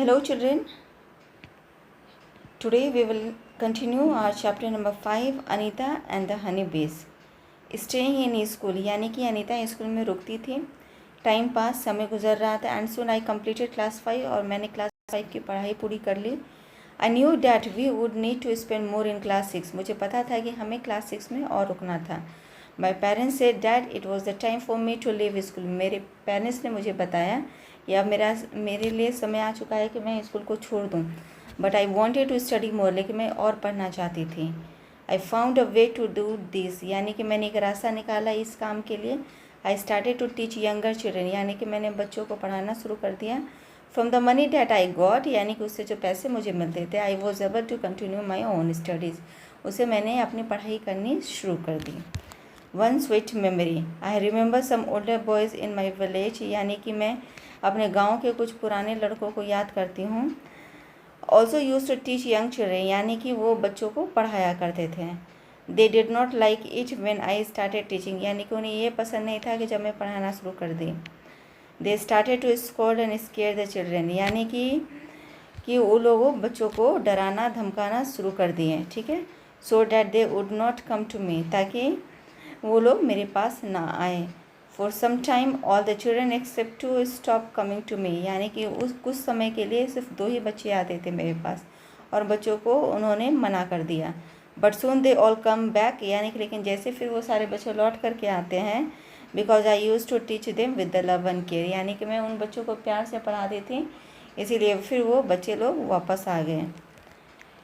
Hello children, today we will continue our chapter number 5 Anita and the honeybees. Staying in school यानी कि Anita school में रुकती थी. Time pass समय गुजर रहा था and soon I completed class 5 और मैंने क्लास 5 की पढ़ाई पूरी कर ली. I knew that we would need to spend more in class 6. मुझे पता था कि हमें क्लास 6 में और रुकना था. My parents said that it was the time for me to leave school. मेरे पेरेंट्स ने मुझे बताया या मेरे लिए समय आ चुका है कि मैं स्कूल को छोड़ दूँ. But I wanted to study more, लेकिन मैं और पढ़ना चाहती थी. I found a way to do this, यानी कि मैंने एक रास्ता निकाला इस काम के लिए. I started to teach younger children, यानी कि मैंने बच्चों को पढ़ाना शुरू कर दिया. From the money that I got, यानी कि उससे जो पैसे मुझे मिलते थे, I was able to continue my own studies. उसे मैंने अपनी पढ़ाई करनी शुरू कर दी. One sweet memory, I remember some older boys in my village, यानी कि मैं अपने गांव के कुछ पुराने लड़कों को याद करती हूँ. Also use to teach young children, यानी कि वो बच्चों को पढ़ाया करते थे. They did not like it when I started teaching, यानी कि उन्हें ये पसंद नहीं था कि जब मैं पढ़ाना शुरू कर दी. They started to scold and scare the children, यानी कि वो लोगों बच्चों को डराना धमकाना शुरू कर दिए. ठीक है. So that they would not come to me, ताकि वो लोग मेरे पास ना आए. For some time all the children accept to stop coming to me, यानी कि उस कुछ समय के लिए सिर्फ 2 ही बच्चे आते थे मेरे पास और बच्चों को उन्होंने मना कर दिया. But soon they all come back, यानी कि लेकिन जैसे फिर वो सारे बच्चे लौट करके आते हैं. Because I use to teach them with the love and care, यानी कि मैं उन बच्चों को प्यार से पढ़ाती थी, इसीलिए फिर वो बच्चे लोग वापस आ गए.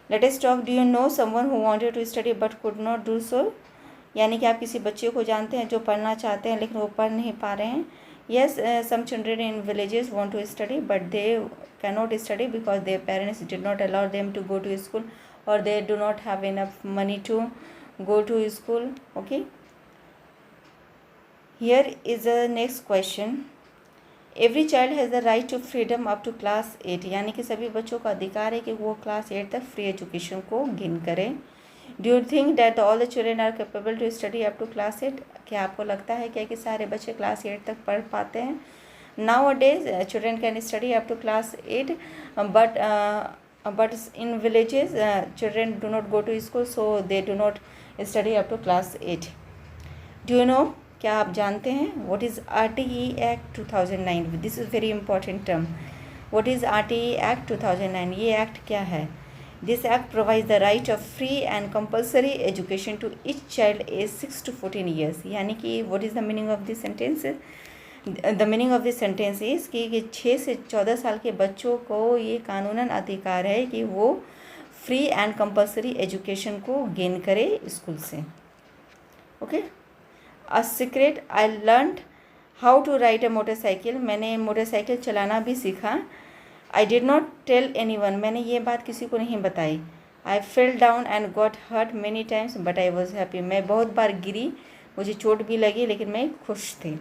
Let us talk. Do you know someone who wanted to study but could not do so, यानी कि आप किसी बच्चे को जानते हैं जो पढ़ना चाहते हैं लेकिन वो पढ़ नहीं पा रहे हैं. Yes, some children in villages want to study but they can not study because their parents did not allow them to go to school और they do not have enough money to go to school. Okay. Here is the next question. Every child has the right to freedom up to class 8, यानी कि सभी बच्चों का अधिकार है कि वो क्लास 8 तक फ्री एजुकेशन को गेन करें. Do you think that all the children are capable to study up to class 8? क्या आपको लगता है क्या कि सारे बच्चे क्लास 8 तक पढ़ पाते हैं? Nowadays children can study up to class 8 but in villages children do not go to school, so they do not study up to class 8. Do you know, क्या आप जानते हैं what is RTE act 2009? This is very important term. What is RTE act 2009? ये act क्या है? This act provides the right of free and compulsory education to each child aged 6 to 14 years. यानी कि what is the meaning of this sentence? The meaning of this sentence is कि 6 से 14 साल के बच्चों को ये कानूनन अधिकार है कि वो फ्री एंड कंपल्सरी एजुकेशन को गेन करे स्कूल से. Okay. A secret, I learned how to ride a motorcycle. मैंने मोटरसाइकिल चलाना भी सीखा. I did not tell anyone, मैंने ये बात किसी को नहीं बताई. I fell down and got hurt many times but I was happy. मैं बहुत बार गिरी, मुझे चोट भी लगी, लेकिन मैं खुश थी.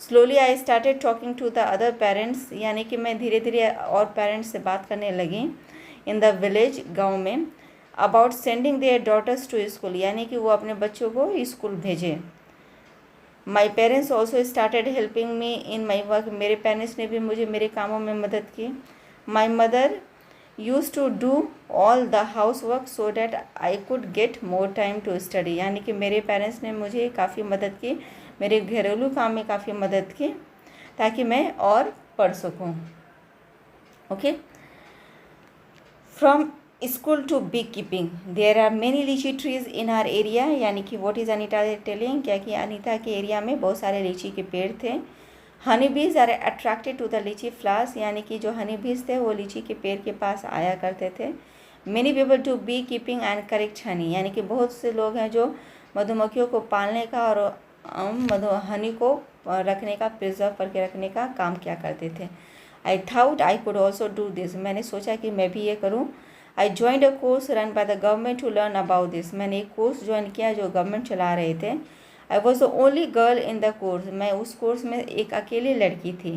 Slowly I started talking to the other parents, यानी कि मैं धीरे धीरे और पेरेंट्स से बात करने लगी इन द विलेज, गाँव में, about sending their daughters to school, यानी कि वो अपने बच्चों को स्कूल भेजें. My parents also started helping me in my work, मेरे पेरेंट्स ने भी मुझे मेरे कामों में मदद की. My mother use to do all the house work so that I could get more time to study, यानी कि मेरे पेरेंट्स ने मुझे काफ़ी मदद की, मेरे घरेलू काम में काफ़ी मदद की ताकि मैं और पढ़ सकूँ. Okay. From school to beekeeping, there are many litchi trees in our area, यानी कि व्हाट इज़ अनीता टेलिंग, क्या कि अनीता के एरिया में बहुत सारे लीची के पेड़ थे. Honey bees are attracted to the लीची फ्लावर्स, यानी कि जो हनी बीज थे वो लीची के पेड़ के पास आया करते थे. Many people to beekeeping and collect honey, यानी कि बहुत से लोग हैं जो मधुमक्खियों को पालने का और हनी को रखने का, प्रिजर्व करके रखने का काम किया करते थे. I thought I could also do this, मैंने सोचा कि मैं भी ये करूँ. I joined a course run by the government to learn about this, मैंने एक कोर्स ज्वाइन किया जो गवर्नमेंट चला रहे थे. I was the only girl in the course, मैं उस कोर्स में एक अकेली लड़की थी.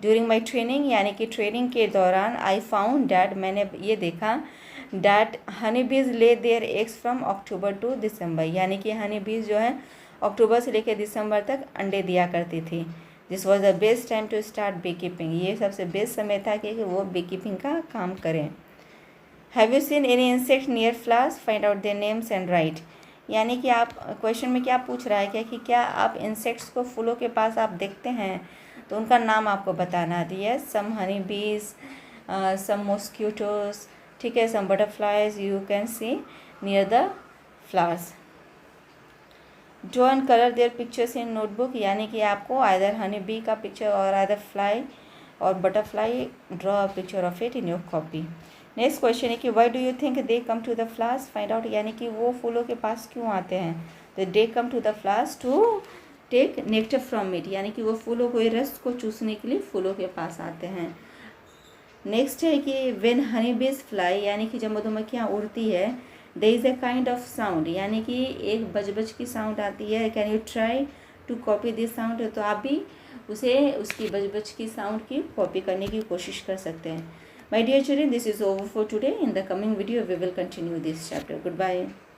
ड्यूरिंग माई ट्रेनिंग, यानी कि ट्रेनिंग के दौरान, आई फाउंड डैट, मैंने ये देखा, that honey bees lay their eggs from October to December, यानी कि हनी बीज जो है अक्टूबर से लेकर दिसंबर तक अंडे दिया करती थी, this was the best time to start beekeeping, ये सबसे बेस्ट समय था कि वो बी कीपिंग का काम करें। Have you seen any insect near flowers, find out their names and right, यानी कि आप क्वेश्चन में क्या पूछ रहा है क्या कि क्या आप इंसेक्ट्स को फूलों के पास आप देखते हैं, तो उनका नाम आपको बताना है। यस, सम हनी बीज, सम मॉस्क्यूटोज, ठीक है, some butterflies you can see near the flowers. Draw and colour their pictures in notebook, यानी कि आपको आइदर हनी बी का पिक्चर और आइदर फ्लाई और butterfly, draw a picture of it in your copy. Next question है कि why do you think they come to the flowers, find out, यानी कि वो फूलों के पास क्यों आते हैं। तो they come to the flowers to take nectar from it, यानी कि वो फूलों को रस को चूसने के लिए फूलों के पास आते हैं। नेक्स्ट है कि व्हेन हनी बीज फ्लाई, यानी कि जब मधुमक्खियाँ उड़ती है, there is a kind of sound, यानी कि एक बजबज की साउंड आती है। Can you try to copy this sound, तो आप भी उसे उसकी बजबज की साउंड की कॉपी करने की कोशिश कर सकते हैं। My dear children, this is over for today. In the coming video, we will continue this chapter. Goodbye.